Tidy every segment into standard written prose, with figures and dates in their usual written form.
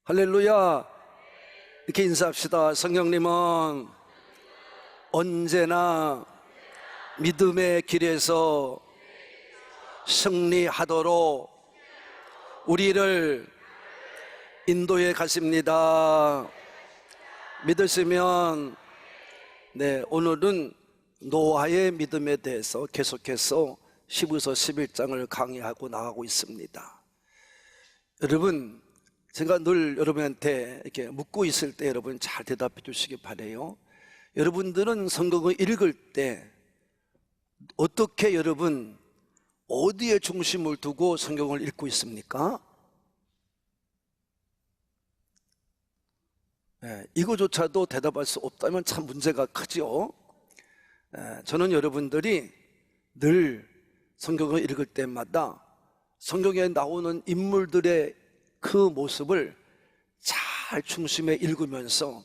할렐루야. 이렇게 인사합시다. 성령님은 언제나 믿음의 길에서 승리하도록 우리를 인도해 가십니다. 믿으시면 오늘은 노아의 믿음에 대해서 계속해서 히브리서 11장을 강의하고 나가고 있습니다. 여러분, 제가 늘 여러분한테 이렇게 묻고 있을 때 여러분 잘 대답해 주시기 바라요. 여러분들은 성경을 읽을 때 어떻게 여러분 어디에 중심을 두고 성경을 읽고 있습니까? 이거조차도 대답할 수 없다면 참 문제가 크죠. 저는 여러분들이 늘 성경을 읽을 때마다 성경에 나오는 인물들의 그 모습을 잘 중심에 읽으면서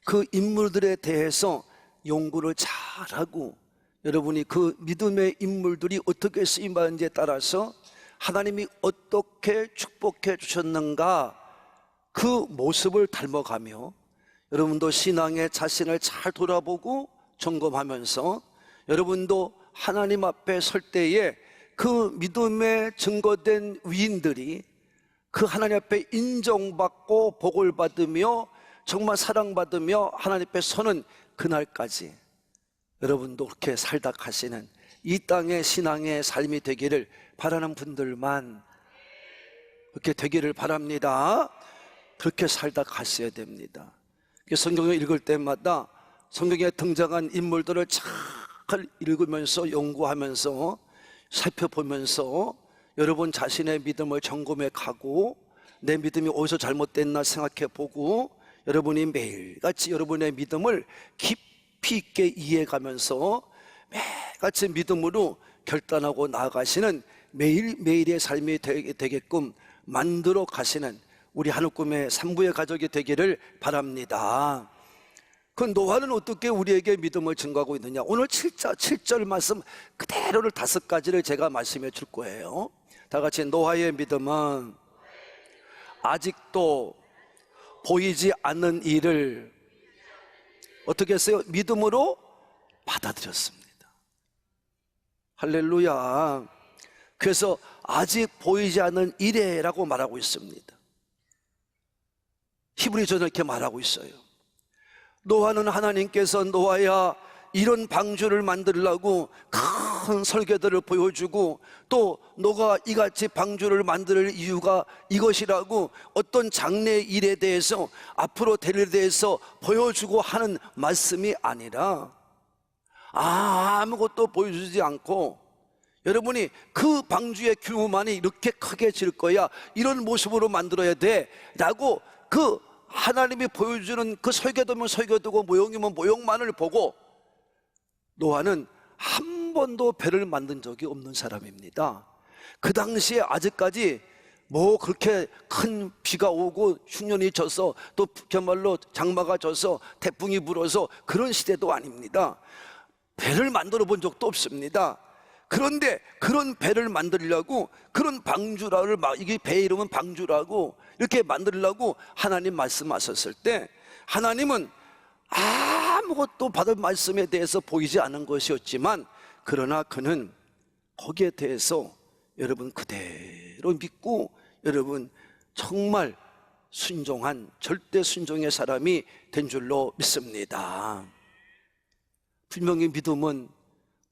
그 인물들에 대해서 연구를 잘하고 여러분이 그 믿음의 인물들이 어떻게 쓰임받는지에 따라서 하나님이 어떻게 축복해 주셨는가 그 모습을 닮아가며 여러분도 신앙의 자신을 잘 돌아보고 점검하면서 여러분도 하나님 앞에 설 때에 그 믿음에 증거된 위인들이 그 하나님 앞에 인정받고 복을 받으며 정말 사랑받으며 하나님 앞에 서는 그날까지 여러분도 그렇게 살다 가시는 이 땅의 신앙의 삶이 되기를 바라는 분들만 그렇게 되기를 바랍니다. 그렇게 살다 가셔야 됩니다. 성경을 읽을 때마다 성경에 등장한 인물들을 잘 읽으면서 연구하면서 살펴보면서 여러분 자신의 믿음을 점검해 가고 내 믿음이 어디서 잘못됐나 생각해 보고 여러분이 매일같이 여러분의 믿음을 깊이 있게 이해가면서 매일같이 믿음으로 결단하고 나아가시는 매일매일의 삶이 되게끔 만들어 가시는 우리 하늘꿈의 산부의 가족이 되기를 바랍니다. 그 노아는 어떻게 우리에게 믿음을 증거하고 있느냐? 오늘 7절 말씀 그대로를 5가지를 제가 말씀해 줄 거예요. 다 같이 노아의 믿음은 아직도 보이지 않는 일을 어떻게 했어요? 믿음으로 받아들였습니다. 할렐루야. 그래서 아직 보이지 않는 이래라고 말하고 있습니다. 히브리서는 이렇게 말하고 있어요. 노아는 하나님께서 노아야 이런 방주를 만들려고 큰 설계도를 보여주고 또 너가 이같이 방주를 만들 이유가 이것이라고 어떤 장래의 일에 대해서 앞으로 될 일에 대해서 보여주고 하는 말씀이 아니라 아무것도 보여주지 않고 여러분이 그 방주의 규모만이 이렇게 크게 질 거야 이런 모습으로 만들어야 돼 라고 그 하나님이 보여주는 그 설계도면 설계도고 모형이면 모형만을 보고 노아는 한 번도 배를 만든 적이 없는 사람입니다. 그 당시에 아직까지 뭐 그렇게 큰 비가 오고 흉년이 져서 또 그야말로 장마가 져서 태풍이 불어서 그런 시대도 아닙니다. 배를 만들어 본 적도 없습니다. 그런데 그런 배를 만들려고 그런 방주라를 이게 배 이름은 방주라고 이렇게 만들려고 하나님 말씀하셨을 때 하나님은 아무것도 받을 말씀에 대해서 보이지 않은 것이었지만 그러나 그는 거기에 대해서 여러분 그대로 믿고 여러분 정말 순종한 절대 순종의 사람이 된 줄로 믿습니다. 분명히 믿음은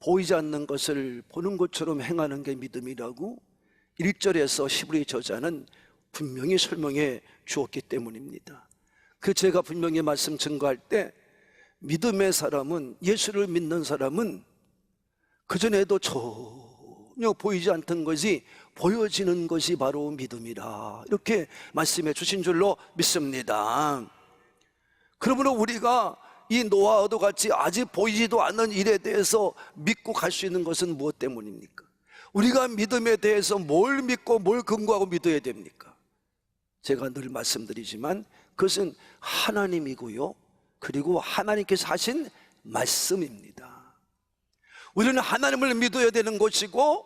보이지 않는 것을 보는 것처럼 행하는 게 믿음이라고 1절에서 히브리 저자는 분명히 설명해 주었기 때문입니다. 그 제가 분명히 말씀 증거할 때 믿음의 사람은 예수를 믿는 사람은 그전에도 전혀 보이지 않던 것이 보여지는 것이 바로 믿음이라 이렇게 말씀해 주신 줄로 믿습니다. 그러므로 우리가 이 노아와도 같이 아직 보이지도 않는 일에 대해서 믿고 갈 수 있는 것은 무엇 때문입니까? 우리가 믿음에 대해서 뭘 믿고 뭘 근거하고 믿어야 됩니까? 제가 늘 말씀드리지만 그것은 하나님이고요 그리고 하나님께서 하신 말씀입니다. 우리는 하나님을 믿어야 되는 것이고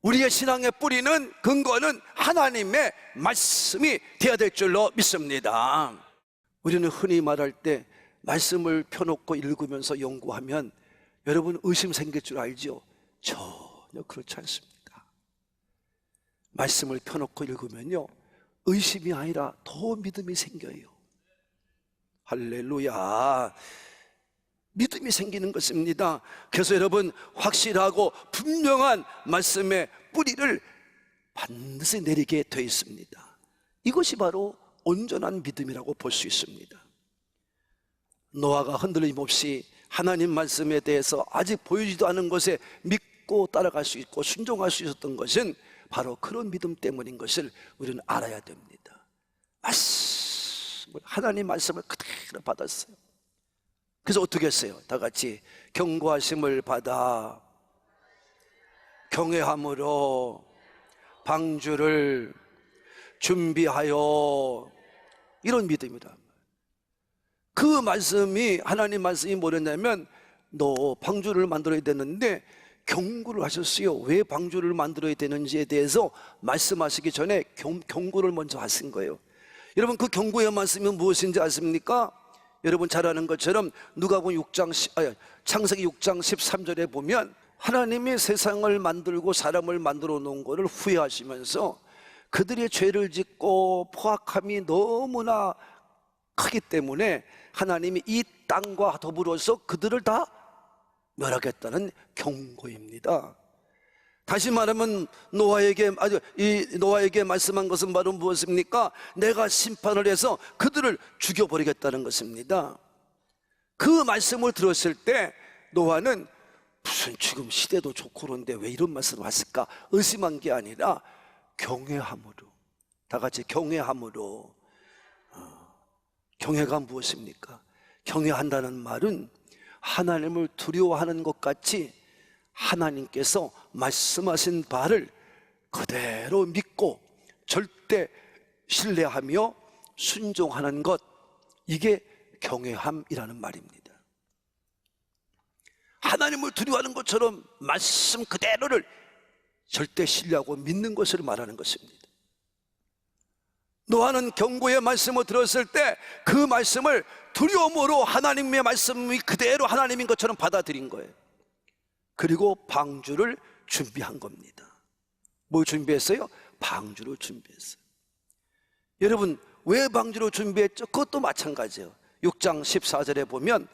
우리의 신앙의 뿌리는, 근거는 하나님의 말씀이 되어야 될 줄로 믿습니다. 우리는 흔히 말할 때 말씀을 펴놓고 읽으면서 연구하면 여러분 의심 생길 줄 알죠? 전혀 그렇지 않습니다. 말씀을 펴놓고 읽으면요, 의심이 아니라 더 믿음이 생겨요. 할렐루야. 믿음이 생기는 것입니다. 그래서 여러분, 확실하고 분명한 말씀의 뿌리를 반드시 내리게 되어 있습니다. 이것이 바로 온전한 믿음이라고 볼 수 있습니다. 노아가 흔들림 없이 하나님 말씀에 대해서 아직 보이지도 않은 것에 믿고 따라갈 수 있고 순종할 수 있었던 것은 바로 그런 믿음 때문인 것을 우리는 알아야 됩니다. 하나님 말씀을 그대로 받았어요. 그래서 어떻게 했어요? 다 같이 경고하심을 받아 경외함으로 방주를 준비하여, 이런 믿음이다. 그 말씀이, 하나님 말씀이 뭐랬냐면, 너 방주를 만들어야 되는데 경고를 하셨어요. 왜 방주를 만들어야 되는지에 대해서 말씀하시기 전에 경고를 먼저 하신 거예요. 여러분, 그 경고의 말씀이 무엇인지 아십니까? 여러분 잘 아는 것처럼 누가복음 창세기 6장 13절에 보면 하나님이 세상을 만들고 사람을 만들어 놓은 것을 후회하시면서 그들의 죄를 짓고 포악함이 너무나 크기 때문에 하나님이 이 땅과 더불어서 그들을 다 멸하겠다는 경고입니다. 다시 말하면 노아에게 말씀한 것은 바로 무엇입니까? 내가 심판을 해서 그들을 죽여버리겠다는 것입니다. 그 말씀을 들었을 때 노아는 무슨 지금 시대도 좋고 그런데 왜 이런 말씀을 하실까 의심한 게 아니라 경외함으로, 다 같이 경외함으로. 경외가 무엇입니까? 경외한다는 말은 하나님을 두려워하는 것 같이 하나님께서 말씀하신 바를 그대로 믿고 절대 신뢰하며 순종하는 것, 이게 경외함이라는 말입니다. 하나님을 두려워하는 것처럼 말씀 그대로를 절대 신뢰하고 믿는 것을 말하는 것입니다. 노아는 경고의 말씀을 들었을 때 그 말씀을 두려움으로 하나님의 말씀이 그대로 하나님인 것처럼 받아들인 거예요. 그리고 방주를 준비한 겁니다. 뭘 준비했어요? 방주를 준비했어요. 여러분, 왜 방주를 준비했죠? 그것도 마찬가지예요. 6장 14절에 보면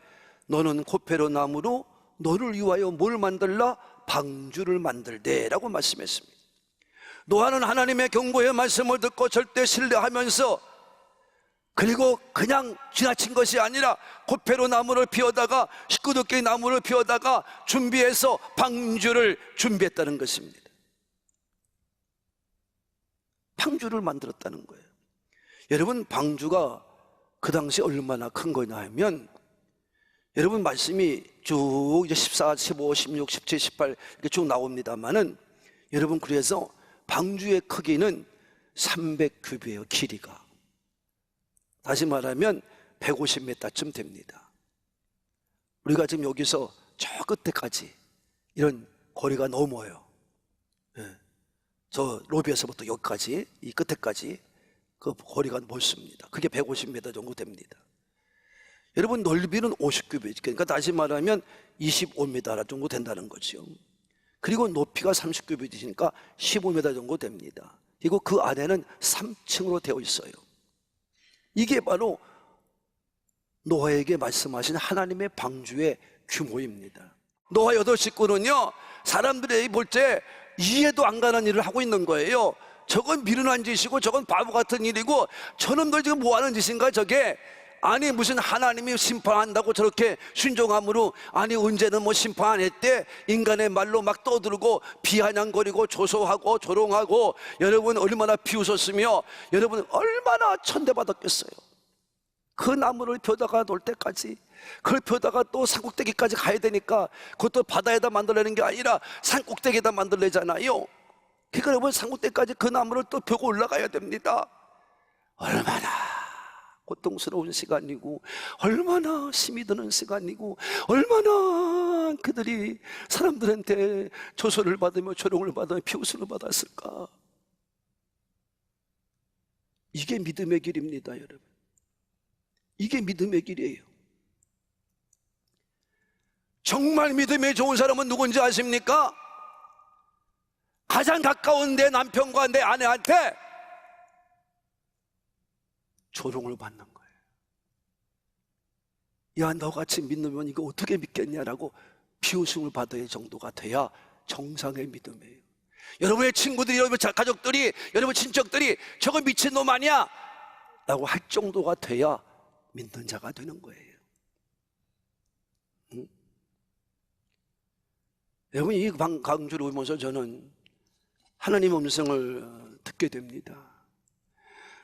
너는 코페로 나무로 너를 위하여 뭘 만들라? 방주를 만들되 라고 말씀했습니다. 노아는 하나님의 경고의 말씀을 듣고 절대 신뢰하면서, 그리고 그냥 지나친 것이 아니라 코페로 나무를 피워다가 19개 나무를 피워다가 준비해서 방주를 준비했다는 것입니다. 방주를 만들었다는 거예요. 여러분, 방주가 그 당시 얼마나 큰 거냐 하면, 여러분 말씀이 쭉 이제 14, 15, 16, 17, 18 이렇게 쭉 나옵니다만은, 여러분 그래서 방주의 크기는 300규비예요. 길이가. 다시 말하면 150m쯤 됩니다. 우리가 지금 여기서 저 끝에까지 이런 거리가 넘어요. 저 로비에서부터 여기까지, 이 끝에까지 그 거리가 넓습니다. 그게 150m 정도 됩니다. 여러분, 넓이는 50규빗, 그러니까 다시 말하면 25m 정도 된다는 거죠. 그리고 높이가 30규빗이니까 15m 정도 됩니다. 그리고 그 안에는 3층으로 되어 있어요. 이게 바로 노아에게 말씀하신 하나님의 방주의 규모입니다. 노아 8식구는요, 사람들이 볼 때 이해도 안 가는 일을 하고 있는 거예요. 저건 미련한 짓이고 저건 바보 같은 일이고 저놈들 지금 뭐 하는 짓인가 저게. 아니 무슨 하나님이 심판한다고 저렇게 순종함으로, 아니 언제는 뭐 심판 안 했대. 인간의 말로 막 떠들고 비아냥거리고 조소하고 조롱하고, 여러분 얼마나 비웃었으며 여러분 얼마나 천대받았겠어요. 그 나무를 펴다가 놀 때까지, 그걸 펴다가 또 산꼭대기까지 가야 되니까 그것도 바다에다 만들려는 게 아니라 산꼭대기에다 만들려잖아요. 그러니까 여러분 산꼭대기까지 그 나무를 또 펴고 올라가야 됩니다. 고통스러운 시간이고 얼마나 힘이 드는 시간이고 얼마나 그들이 사람들한테 조소를 받으며 조롱을 받으며 비웃음을 받았을까. 이게 믿음의 길입니다, 여러분. 이게 믿음의 길이에요. 정말 믿음이 좋은 사람은 누군지 아십니까? 가장 가까운 내 남편과 내 아내한테 조롱을 받는 거예요. 야, 너같이 믿으면 이거 어떻게 믿겠냐라고 비웃음을 받을 정도가 돼야 정상의 믿음이에요. 여러분의 친구들이, 여러분 가족들이, 여러분 친척들이 저거 미친놈 아니야? 라고 할 정도가 돼야 믿는 자가 되는 거예요. 여러분, 이 강주를 보면서 저는 하나님 음성을 듣게 됩니다.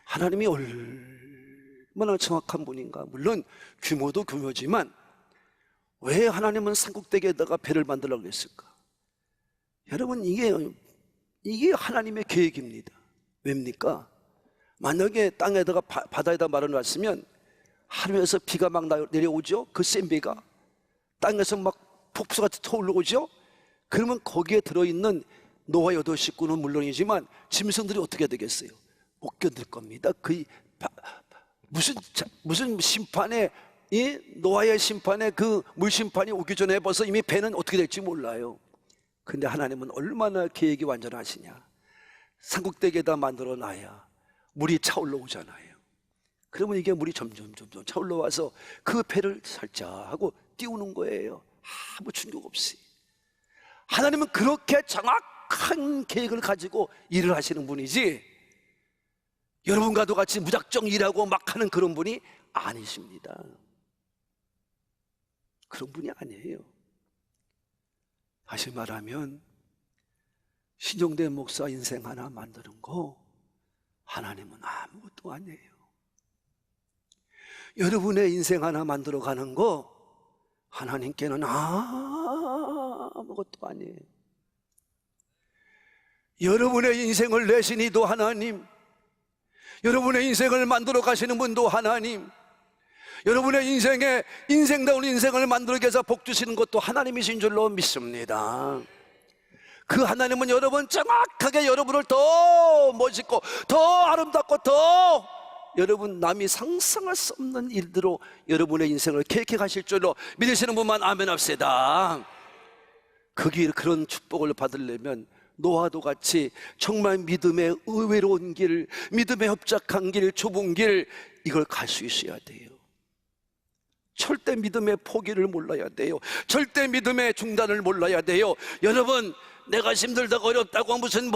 하나님이 얼마나 정확한 분인가. 물론 규모도 규모지만 왜 하나님은 산꼭대기에다가 배를 만들라고 그랬을까? 여러분, 이게 하나님의 계획입니다. 왜입니까? 만약에 땅에다가 바다에다 말아놨으면 하루에서 비가 막 내려오죠. 그 센 비가 땅에서 막 폭포같이 터올라오죠. 그러면 거기에 들어있는 노아 8식구는 물론이지만 짐승들이 어떻게 되겠어요? 못 견딜 겁니다. 무슨 심판에, 이 노아의 심판에 그 물심판이 오기 전에 벌써 이미 배는 어떻게 될지 몰라요. 근데 하나님은 얼마나 계획이 완전하시냐. 산꼭대기에다 만들어 놔야 물이 차올라오잖아요. 그러면 이게 물이 점점 차올라와서 그 배를 살짝 하고 띄우는 거예요. 아무 충격 없이. 하나님은 그렇게 정확한 계획을 가지고 일을 하시는 분이지, 여러분과도 같이 무작정 일하고 막 하는 그런 분이 아니십니다. 그런 분이 아니에요. 다시 말하면 신종대 목사 인생 하나 만드는 거 하나님은 아무것도 아니에요. 여러분의 인생 하나 만들어 가는 거 하나님께는 아무것도 아니에요. 여러분의 인생을 내신 이도 하나님, 여러분의 인생을 만들어 가시는 분도 하나님, 여러분의 인생다운 인생을 만들기 위해서 복 주시는 것도 하나님이신 줄로 믿습니다. 그 하나님은 여러분 정확하게 여러분을 더 멋있고 더 아름답고 더 여러분 남이 상상할 수 없는 일들로 여러분의 인생을 계획해 가실 줄로 믿으시는 분만 아멘 합시다. 그런 축복을 받으려면 노아도 같이 정말 믿음의 의외로운 길, 믿음의 협착한 길, 좁은 길, 이걸 갈 수 있어야 돼요. 절대 믿음의 포기를 몰라야 돼요. 절대 믿음의 중단을 몰라야 돼요. 여러분, 내가 힘들다고 어렵다고 무슨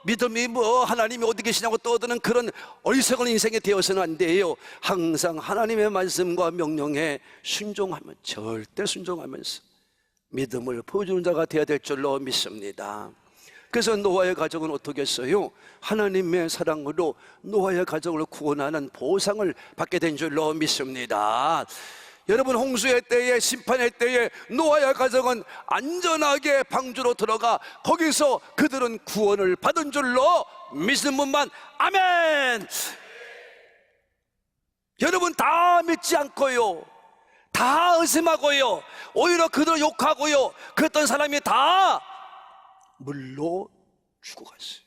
믿음이 하나님이 어디 계시냐고 떠드는 그런 어리석은 인생이 되어서는 안 돼요. 항상 하나님의 말씀과 명령에 순종하면, 절대 순종하면서 믿음을 보여주는 자가 되어야 될 줄로 믿습니다. 그래서 노아의 가정은 어떻게 했어요? 하나님의 사랑으로 노아의 가정을 구원하는 보상을 받게 된 줄로 믿습니다. 여러분, 홍수의 때에, 심판의 때에 노아의 가정은 안전하게 방주로 들어가 거기서 그들은 구원을 받은 줄로 믿는 분만 아멘. 여러분, 다 믿지 않고요, 다 의심하고요, 오히려 그들을 욕하고요, 그랬던 사람이 다 물로 죽어갔어요.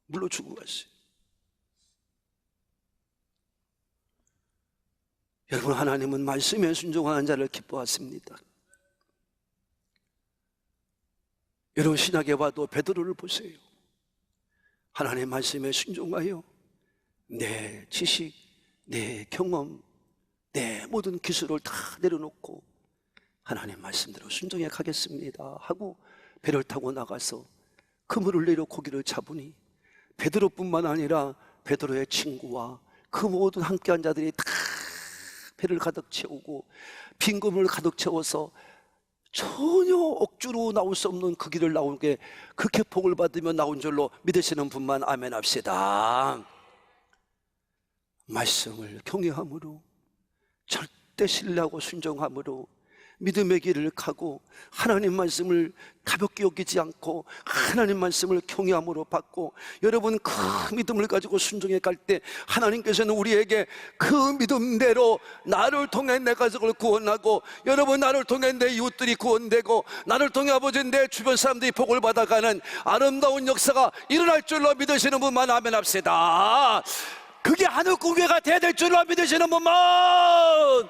물로 죽어갔어요. 여러분, 하나님은 말씀에 순종하는 자를 기뻐하십니다. 여러분, 신약에 봐도 베드로를 보세요. 하나님의 말씀에 순종하여 내 지식, 내 경험, 내 모든 기술을 다 내려놓고 하나님 말씀대로 순종해 가겠습니다 하고 배를 타고 나가서 그물을 내려 고기를 잡으니 베드로뿐만 아니라 베드로의 친구와 그 모든 함께한 자들이 다 배를 가득 채우고 빈 그물을 가득 채워서 전혀 억지로 나올 수 없는 그 길을 나오게 그렇게 복을 받으며 나온 줄로 믿으시는 분만 아멘 합시다. 말씀을 경외함으로, 절대 신뢰하고 순종함으로 믿음의 길을 가고 하나님 말씀을 가볍게 여기지 않고 하나님 말씀을 경외함으로 받고, 여러분 그 믿음을 가지고 순종해 갈 때 하나님께서는 우리에게 그 믿음대로 나를 통해 내 가족을 구원하고, 여러분 나를 통해 내 이웃들이 구원되고, 나를 통해 아버지 내 주변 사람들이 복을 받아가는 아름다운 역사가 일어날 줄로 믿으시는 분만 아멘 합시다. 그게 하늘 공개가 돼야 될 줄로 믿으시는 분만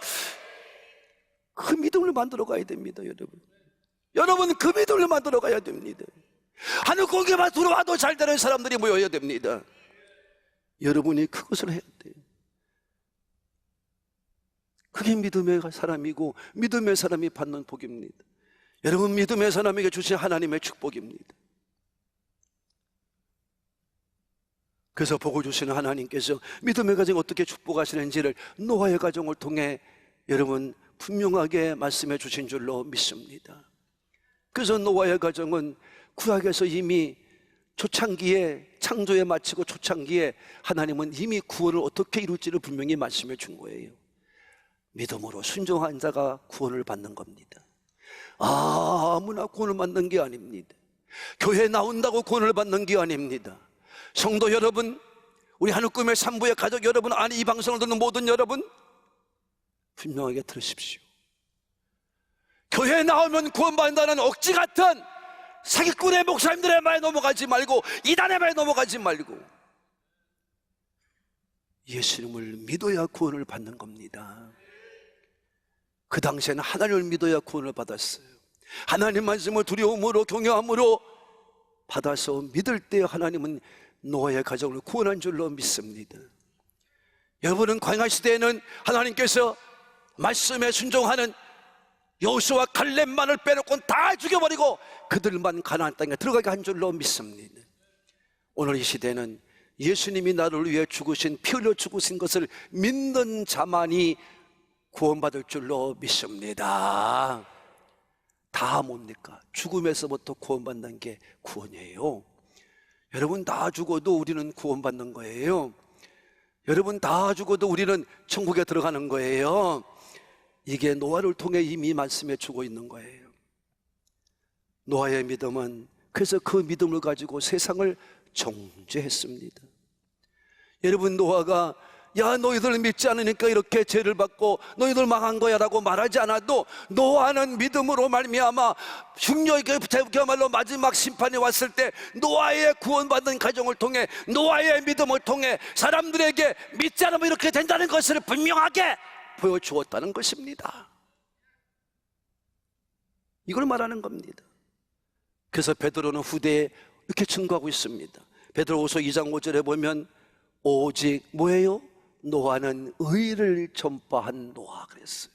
그 믿음을 만들어 가야 됩니다. 여러분 그 믿음을 만들어 가야 됩니다. 하늘 공개만 들어와도 잘 되는 사람들이 모여야 됩니다. 여러분이 그것을 해야 돼요. 그게 믿음의 사람이고 믿음의 사람이 받는 복입니다. 여러분 믿음의 사람에게 주신 하나님의 축복입니다. 그래서 복을 주시는 하나님께서 믿음의 가정 어떻게 축복하시는지를 노아의 가정을 통해 여러분 분명하게 말씀해 주신 줄로 믿습니다. 그래서 노아의 가정은 구약에서 이미 초창기에 창조에 마치고 초창기에 하나님은 이미 구원을 어떻게 이룰지를 분명히 말씀해 준 거예요. 믿음으로 순종한 자가 구원을 받는 겁니다. 아무나 구원을 받는 게 아닙니다. 교회에 나온다고 구원을 받는 게 아닙니다. 성도 여러분, 우리 하늘꿈의 산부의 가족 여러분, 아니 이 방송을 듣는 모든 여러분 분명하게 들으십시오. 교회에 나오면 구원받는다는 억지 같은 사기꾼의 목사님들의 말에 넘어가지 말고, 이단의 말에 넘어가지 말고 예수님을 믿어야 구원을 받는 겁니다. 그 당시에는 하나님을 믿어야 구원을 받았어요. 하나님 말씀을 두려움으로 경외함으로 받아서 믿을 때 하나님은 노아의 가정을 구원한 줄로 믿습니다. 여러분은 광야 시대에는 하나님께서 말씀에 순종하는 여호수아와 갈렙만을 빼놓고는 다 죽여버리고 그들만 가나안 땅에 들어가게 한 줄로 믿습니다. 오늘 이 시대는 예수님이 나를 위해 죽으신, 피 흘려 죽으신 것을 믿는 자만이 구원받을 줄로 믿습니다. 다 뭡니까? 죽음에서부터 구원받는 게 구원이에요. 여러분 다 죽어도 우리는 구원받는 거예요. 여러분 다 죽어도 우리는 천국에 들어가는 거예요. 이게 노아를 통해 이미 말씀해 주고 있는 거예요. 노아의 믿음은 그래서 그 믿음을 가지고 세상을 정죄했습니다. 여러분 노아가 야 너희들 믿지 않으니까 이렇게 죄를 받고 너희들 망한 거야 라고 말하지 않아도 노아는 믿음으로 말미암아 그야말로 마지막 심판이 왔을 때 노아의 구원받은 가정을 통해, 노아의 믿음을 통해 사람들에게 믿지 않으면 이렇게 된다는 것을 분명하게 보여주었다는 것입니다. 이걸 말하는 겁니다. 그래서 베드로는 후대에 이렇게 증거하고 있습니다. 베드로후서 2장 5절에 보면 오직 뭐예요? 노아는 의를 전파한 노아 그랬어요.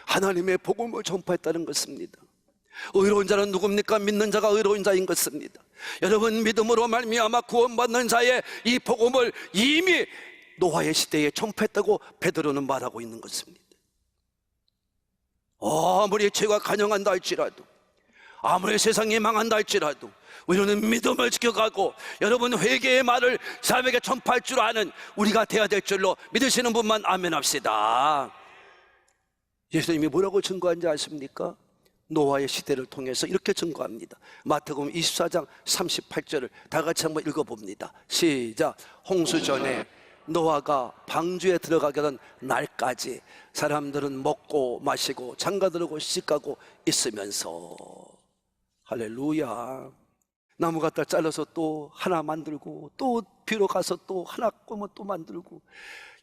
하나님의 복음을 전파했다는 것입니다. 의로운 자는 누굽니까? 믿는 자가 의로운 자인 것입니다. 여러분 믿음으로 말미암아 구원받는 자의 이 복음을 이미 노아의 시대에 전파했다고 베드로는 말하고 있는 것입니다. 아무리 죄가 간영한다 할지라도, 아무리 세상이 망한다 할지라도 우리는 믿음을 지켜가고 여러분 회개의 말을 사람에게 전파할 줄 아는 우리가 되어야 될 줄로 믿으시는 분만 아멘 합시다. 예수님이 뭐라고 증거한지 아십니까? 노아의 시대를 통해서 이렇게 증거합니다. 마태복음 24장 38절을 다 같이 한번 읽어봅니다. 시작. 홍수 전에 노아가 방주에 들어가게 된 날까지 사람들은 먹고 마시고 장가들고 시집가고 있으면서, 할렐루야. 나무 갖다 잘라서 또 하나 만들고 또 비로 가서 또 하나 꼬면 또 만들고,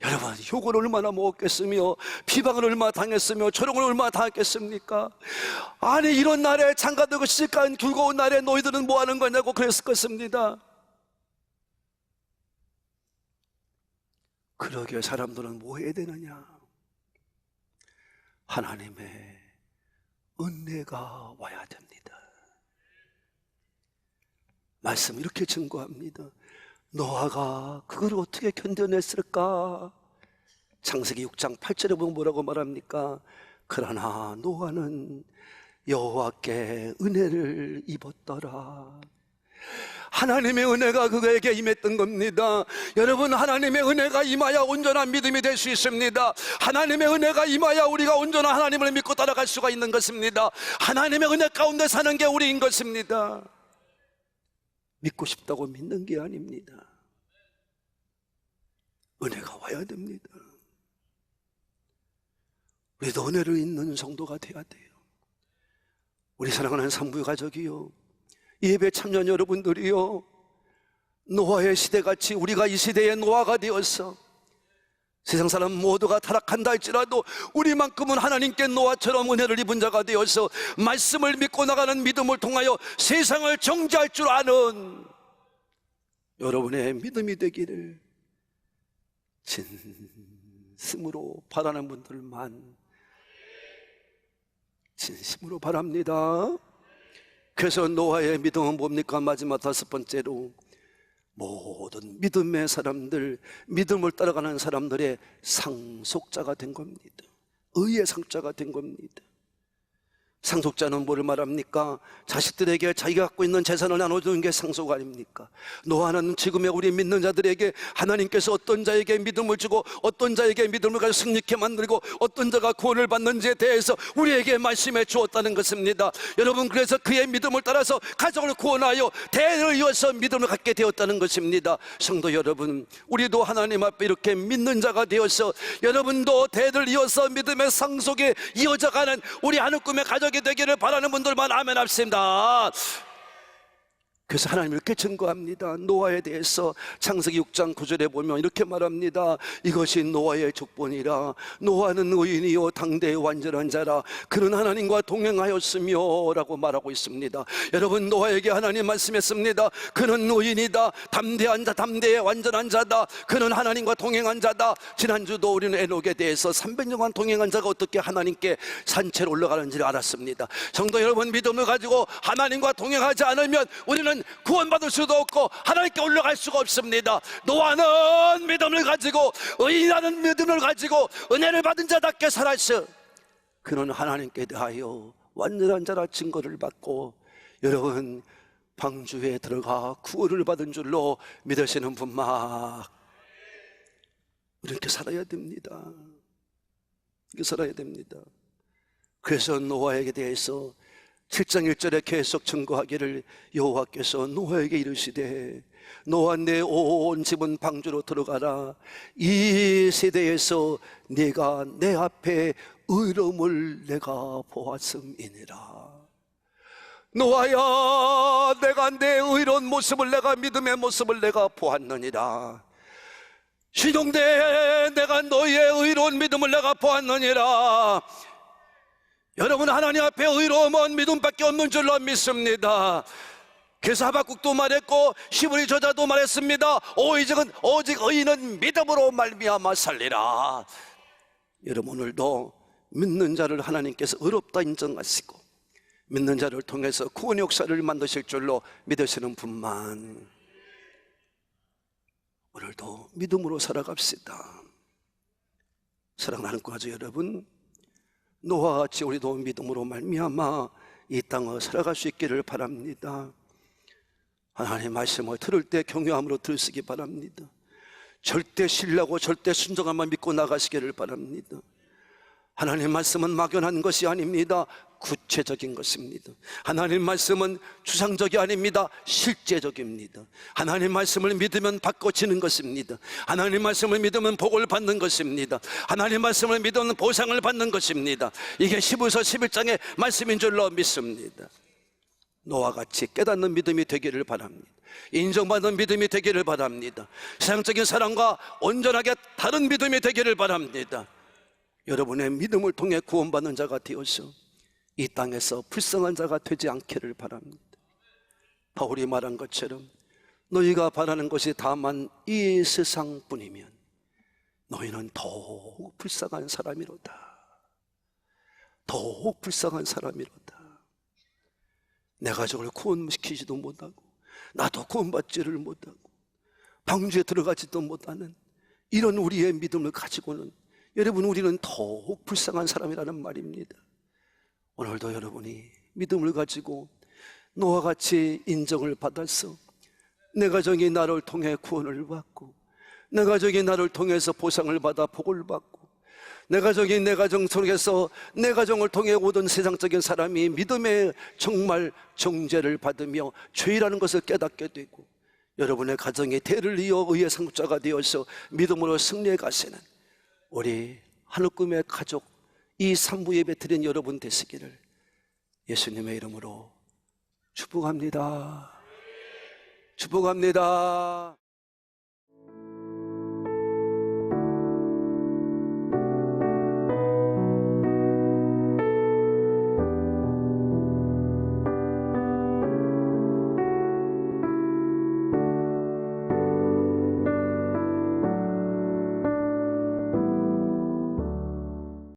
여러분 욕을 얼마나 먹었겠으며 비방을 얼마나 당했으며 조롱을 얼마나 당했겠습니까? 아니 이런 날에 장가들고 시집간 즐거운 날에 너희들은 뭐 하는 거냐고 그랬을 것입니다. 그러게 사람들은 뭐 해야 되느냐? 하나님의 은혜가 와야 됩니다. 말씀 이렇게 증거합니다. 노아가 그걸 어떻게 견뎌냈을까? 창세기 6장 8절에 보면 뭐라고 말합니까? 그러나 노아는 여호와께 은혜를 입었더라. 하나님의 은혜가 그에게 임했던 겁니다. 여러분, 하나님의 은혜가 임하여 온전한 믿음이 될 수 있습니다. 하나님의 은혜가 임하여 우리가 온전한 하나님을 믿고 따라갈 수가 있는 것입니다. 하나님의 은혜 가운데 사는 게 우리인 것입니다. 믿고 싶다고 믿는 게 아닙니다. 은혜가 와야 됩니다. 우리도 은혜를 있는 성도가 되어야 돼요. 우리 사랑하는 산부 가족이요, 예배 참여한 여러분들이요, 노아의 시대같이 우리가 이 시대의 노아가 되어서 세상 사람 모두가 타락한다 할지라도 우리만큼은 하나님께 노아처럼 은혜를 입은 자가 되어서 말씀을 믿고 나가는 믿음을 통하여 세상을 정죄할 줄 아는 여러분의 믿음이 되기를 진심으로 바라는 분들만 진심으로 바랍니다. 그래서 노아의 믿음은 뭡니까? 마지막 5번째로 모든 믿음의 사람들, 믿음을 따라가는 사람들의 상속자가 된 겁니다. 의의 상속자가 된 겁니다. 상속자는 뭐를 말합니까? 자식들에게 자기가 갖고 있는 재산을 나눠주는 게 상속 아닙니까? 노아는 지금의 우리 믿는 자들에게 하나님께서 어떤 자에게 믿음을 주고 어떤 자에게 믿음을 가지고 승리케 만들고 어떤 자가 구원을 받는지에 대해서 우리에게 말씀해 주었다는 것입니다. 여러분, 그래서 그의 믿음을 따라서 가정을 구원하여 대를 이어서 믿음을 갖게 되었다는 것입니다. 성도 여러분, 우리도 하나님 앞에 이렇게 믿는 자가 되어서 여러분도 대를 이어서 믿음의 상속에 이어져가는 우리 하늘꿈의 가정 되기를 바라는 분들만 아멘 합시다. 그래서 하나님 이렇게 증거합니다. 노아에 대해서 창세기 6장 9절에 보면 이렇게 말합니다. 이것이 노아의 족본이라. 노아는 의인이요 당대의 완전한 자라. 그는 하나님과 동행하였으며 라고 말하고 있습니다. 여러분, 노아에게 하나님 말씀했습니다. 그는 의인이다, 담대한 자, 담대의 완전한 자다. 그는 하나님과 동행한 자다. 지난주도 우리는 에녹에 대해서 300년간 동행한 자가 어떻게 하나님께 산채로 올라가는지를 알았습니다. 성도 여러분, 믿음을 가지고 하나님과 동행하지 않으면 우리는 구원받을 수도 없고 하나님께 올라갈 수가 없습니다. 노아는 믿음을 가지고, 의인이라는 믿음을 가지고 은혜를 받은 자답게 살았어. 그는 하나님께 대하여 완전한 자라 증거를 받고, 여러분, 방주에 들어가 구원을 받은 줄로 믿으시는 분만 이렇게 살아야 됩니다. 이렇게 살아야 됩니다. 그래서 노아에게 대해서 7장 1절에 계속 증거하기를 여호와께서 노아에게 이르시되 노아 내 온 집은 방주로 들어가라. 이 세대에서 네가 내 앞에 의로움을 내가 보았음이니라. 노아야, 내가 내 의로운 모습을, 내가 믿음의 모습을 내가 보았느니라. 신용대, 내가 너희의 의로운 믿음을 내가 보았느니라. 여러분, 하나님 앞에 의로움은 믿음밖에 없는 줄로 믿습니다. 그래서 하박국도 말했고 히브리 저자도 말했습니다. 오직 의인은 믿음으로 말미암아 살리라. 여러분, 오늘도 믿는 자를 하나님께서 의롭다 인정하시고 믿는 자를 통해서 구원 역사를 만드실 줄로 믿으시는 분만 오늘도 믿음으로 살아갑시다. 사랑하는 가족 여러분, 노아와 같이 우리도 믿음으로 말미암아 이 땅을 살아갈 수 있기를 바랍니다. 하나님의 말씀을 들을 때 경외함으로 들으시기 바랍니다. 절대 신뢰하고 절대 순종함만 믿고 나가시기를 바랍니다. 하나님 말씀은 막연한 것이 아닙니다. 구체적인 것입니다. 하나님 말씀은 추상적이 아닙니다. 실제적입니다. 하나님 말씀을 믿으면 바꿔지는 것입니다. 하나님 말씀을 믿으면 복을 받는 것입니다. 하나님 말씀을 믿으면 보상을 받는 것입니다. 이게 히브리서 11장의 말씀인 줄로 믿습니다. 노아와 같이 깨닫는 믿음이 되기를 바랍니다. 인정받는 믿음이 되기를 바랍니다. 세상적인 사랑과 온전하게 다른 믿음이 되기를 바랍니다. 여러분의 믿음을 통해 구원받는 자가 되어서 이 땅에서 불쌍한 자가 되지 않기를 바랍니다. 바울이 말한 것처럼 너희가 바라는 것이 다만 이 세상뿐이면 너희는 더욱 불쌍한 사람이로다. 더욱 불쌍한 사람이로다. 내 가족을 구원시키지도 못하고 나도 구원받지를 못하고 방주에 들어가지도 못하는 이런 우리의 믿음을 가지고는 여러분, 우리는 더욱 불쌍한 사람이라는 말입니다. 오늘도 여러분이 믿음을 가지고 노아와 같이 인정을 받아서 내 가정이 나를 통해 구원을 받고, 내 가정이 나를 통해서 보상을 받아 복을 받고, 내 가정이 내 가정 속에서 내 가정을 통해 모든 세상적인 사람이 믿음의 정말 정죄를 받으며 죄라는 것을 깨닫게 되고, 여러분의 가정이 대를 이어 의의 상속자가 되어서 믿음으로 승리해 가시는 우리 하늘꿈의 가족, 이 산부 예배 드린 여러분 되시기를 예수님의 이름으로 축복합니다. 축복합니다.